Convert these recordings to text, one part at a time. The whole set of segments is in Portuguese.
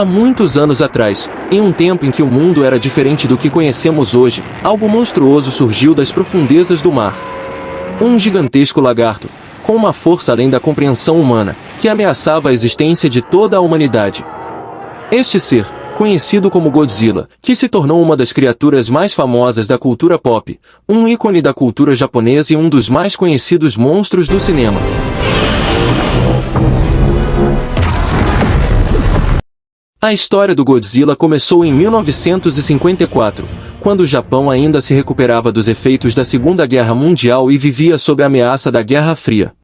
Há muitos anos atrás, em um tempo em que o mundo era diferente do que conhecemos hoje, algo monstruoso surgiu das profundezas do mar. Um gigantesco lagarto, com uma força além da compreensão humana, que ameaçava a existência de toda a humanidade. Este ser, conhecido como Godzilla, que se tornou uma das criaturas mais famosas da cultura pop, um ícone da cultura japonesa e um dos mais conhecidos monstros do cinema. A história do Godzilla começou em 1954, quando o Japão ainda se recuperava dos efeitos da Segunda Guerra Mundial e vivia sob a ameaça da Guerra Fria.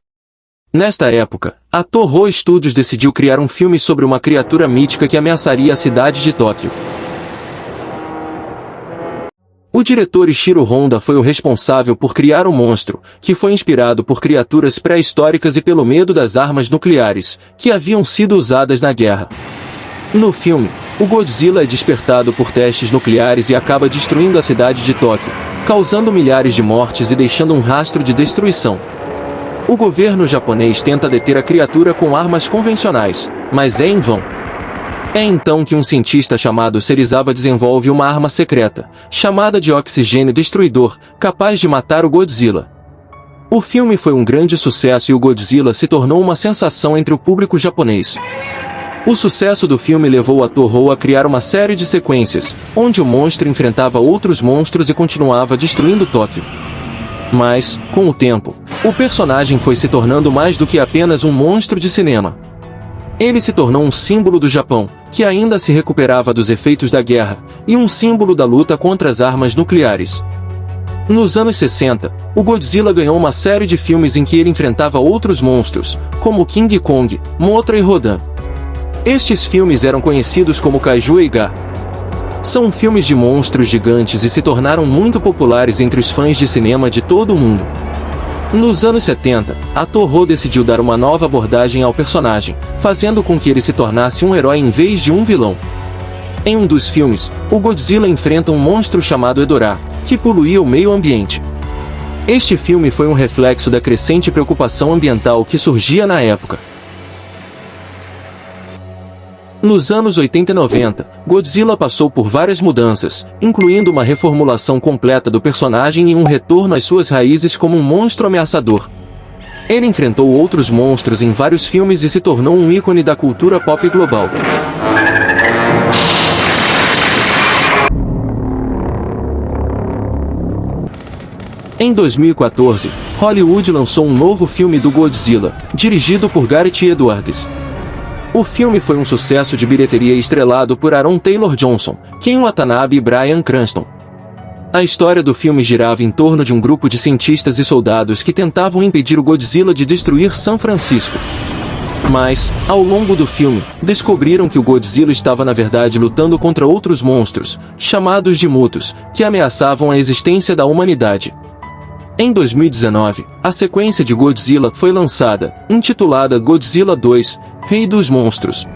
Nesta época, a Toho Studios decidiu criar um filme sobre uma criatura mítica que ameaçaria a cidade de Tóquio. O diretor Ishiro Honda foi o responsável por criar o monstro, que foi inspirado por criaturas pré-históricas e pelo medo das armas nucleares, que haviam sido usadas na guerra. No filme, o Godzilla é despertado por testes nucleares e acaba destruindo a cidade de Tóquio, causando milhares de mortes e deixando um rastro de destruição. O governo japonês tenta deter a criatura com armas convencionais, mas é em vão. É então que um cientista chamado Serizawa desenvolve uma arma secreta, chamada de oxigênio destruidor, capaz de matar o Godzilla. O filme foi um grande sucesso e o Godzilla se tornou uma sensação entre o público japonês. O sucesso do filme levou a Toho a criar uma série de sequências, onde o monstro enfrentava outros monstros e continuava destruindo Tóquio. Mas, com o tempo, o personagem foi se tornando mais do que apenas um monstro de cinema. Ele se tornou um símbolo do Japão, que ainda se recuperava dos efeitos da guerra, e um símbolo da luta contra as armas nucleares. Nos anos 60, o Godzilla ganhou uma série de filmes em que ele enfrentava outros monstros, como King Kong, Mothra e Rodan. Estes filmes eram conhecidos como Kaiju Eiga. São filmes de monstros gigantes e se tornaram muito populares entre os fãs de cinema de todo o mundo. Nos anos 70, a Toho decidiu dar uma nova abordagem ao personagem, fazendo com que ele se tornasse um herói em vez de um vilão. Em um dos filmes, o Godzilla enfrenta um monstro chamado Hedorah, que poluía o meio ambiente. Este filme foi um reflexo da crescente preocupação ambiental que surgia na época. Nos anos 80 e 90, Godzilla passou por várias mudanças, incluindo uma reformulação completa do personagem e um retorno às suas raízes como um monstro ameaçador. Ele enfrentou outros monstros em vários filmes e se tornou um ícone da cultura pop global. Em 2014, Hollywood lançou um novo filme do Godzilla, dirigido por Gareth Edwards. O filme foi um sucesso de bilheteria estrelado por Aaron Taylor-Johnson, Ken Watanabe e Bryan Cranston. A história do filme girava em torno de um grupo de cientistas e soldados que tentavam impedir o Godzilla de destruir São Francisco. Mas, ao longo do filme, descobriram que o Godzilla estava na verdade lutando contra outros monstros, chamados de Mutos, que ameaçavam a existência da humanidade. Em 2019, a sequência de Godzilla foi lançada, intitulada Godzilla 2, Rei dos Monstros.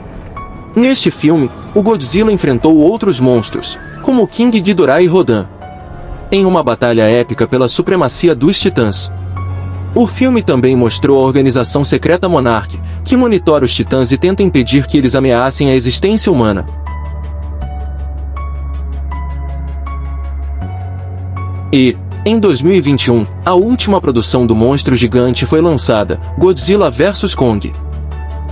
Neste filme, o Godzilla enfrentou outros monstros, como King Ghidorah e Rodan, em uma batalha épica pela supremacia dos Titãs. O filme também mostrou a organização secreta Monarch, que monitora os Titãs e tenta impedir que eles ameacem a existência humana. E, em 2021, a última produção do monstro gigante foi lançada, Godzilla vs Kong.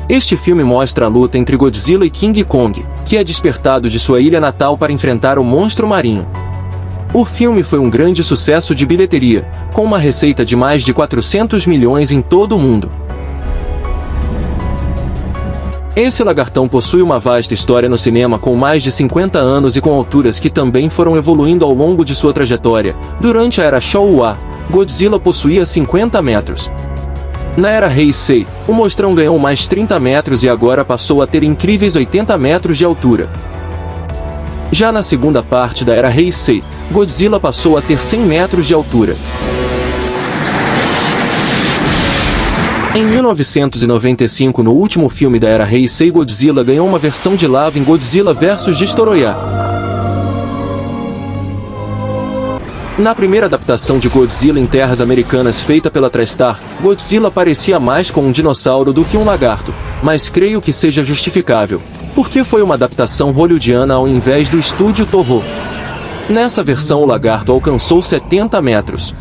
Este filme mostra a luta entre Godzilla e King Kong, que é despertado de sua ilha natal para enfrentar o monstro marinho. O filme foi um grande sucesso de bilheteria, com uma receita de mais de 400 milhões em todo o mundo. Esse lagartão possui uma vasta história no cinema com mais de 50 anos e com alturas que também foram evoluindo ao longo de sua trajetória. Durante a era Showa, Godzilla possuía 50 metros. Na era Heisei, o monstrão ganhou mais 30 metros e agora passou a ter incríveis 80 metros de altura. Já na segunda parte da era Heisei, Godzilla passou a ter 100 metros de altura. Em 1995, no último filme da era Heisei, Godzilla ganhou uma versão de lava em Godzilla vs Destoroyah. Na primeira adaptação de Godzilla em terras americanas feita pela TriStar, Godzilla parecia mais com um dinossauro do que um lagarto, mas creio que seja justificável. Porque foi uma adaptação hollywoodiana ao invés do estúdio Toho. Nessa versão o lagarto alcançou 70 metros.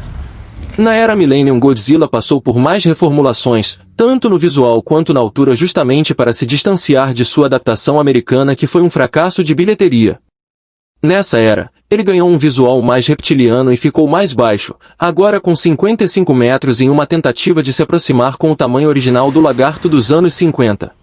Na era Millennium, Godzilla passou por mais reformulações, tanto no visual quanto na altura, justamente para se distanciar de sua adaptação americana, que foi um fracasso de bilheteria. Nessa era, ele ganhou um visual mais reptiliano e ficou mais baixo, agora com 55 metros, em uma tentativa de se aproximar com o tamanho original do lagarto dos anos 50.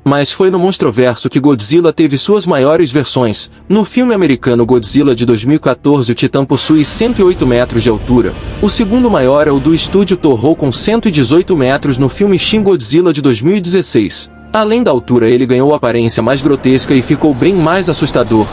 Mas foi no Monstroverso que Godzilla teve suas maiores versões. No filme americano Godzilla de 2014, o Titã possui 108 metros de altura. O segundo maior é o do estúdio Toho, com 118 metros no filme Shin Godzilla de 2016. Além da altura, ele ganhou aparência mais grotesca e ficou bem mais assustador.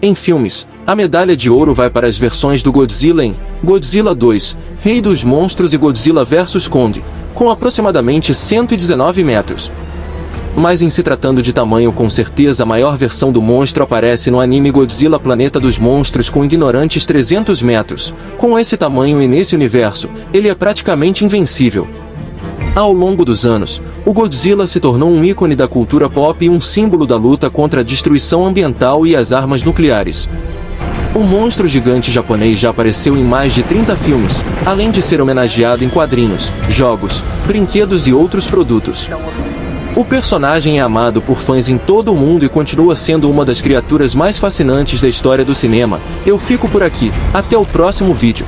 Em filmes, a medalha de ouro vai para as versões do Godzilla em Godzilla 2, Rei dos Monstros, e Godzilla vs Kong, com aproximadamente 119 metros. Mas em se tratando de tamanho, com certeza a maior versão do monstro aparece no anime Godzilla Planeta dos Monstros, com ignorantes 300 metros. Com esse tamanho e nesse universo, ele é praticamente invencível. Ao longo dos anos, o Godzilla se tornou um ícone da cultura pop e um símbolo da luta contra a destruição ambiental e as armas nucleares. O monstro gigante japonês já apareceu em mais de 30 filmes, além de ser homenageado em quadrinhos, jogos, brinquedos e outros produtos. O personagem é amado por fãs em todo o mundo e continua sendo uma das criaturas mais fascinantes da história do cinema. Eu fico por aqui, até o próximo vídeo.